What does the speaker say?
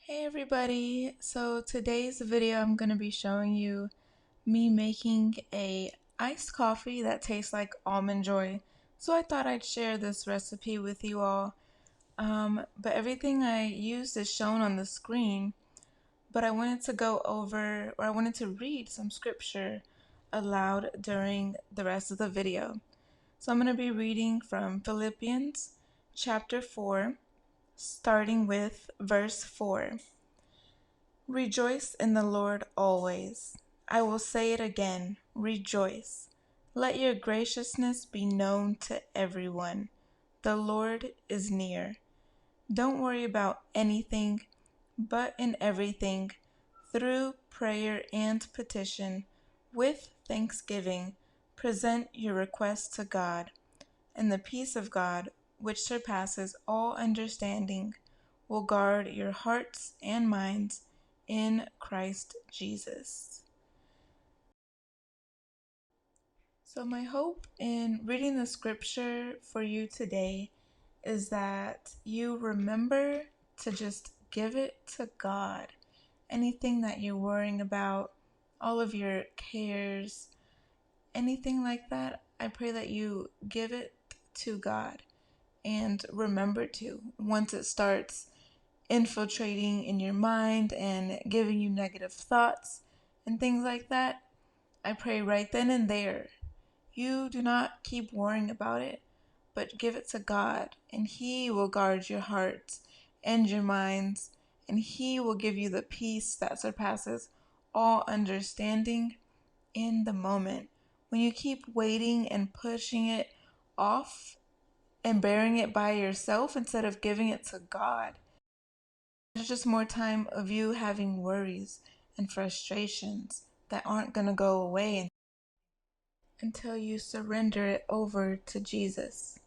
Hey everybody! So today's video I'm going to be showing you me making a iced coffee that tastes like almond joy. So I thought I'd share this recipe with you all. But everything I used is shown on the screen, but I wanted to I wanted to read some scripture aloud during the rest of the video. So I'm going to be reading from Philippians chapter 4, starting with verse 4. Rejoice in the Lord always. I will say it again, rejoice. Let your graciousness be known to everyone. The Lord is near. Don't worry about anything, but in everything, through prayer and petition, with thanksgiving, present your requests to God, and the peace of God, which surpasses all understanding, will guard your hearts and minds in Christ Jesus. So, my hope in reading the scripture for you today is that you remember to just give it to God. Anything that you're worrying about, all of your cares, anything like that, I pray that you give it to God and remember to once it starts infiltrating in your mind and giving you negative thoughts and things like that. I pray right then and there, you do not keep worrying about it, but give it to God, and He will guard your hearts and your minds, and He will give you the peace that surpasses all understanding in the moment. When you keep waiting and pushing it off and bearing it by yourself instead of giving it to God, it's just more time of you having worries and frustrations that aren't going to go away until you surrender it over to Jesus.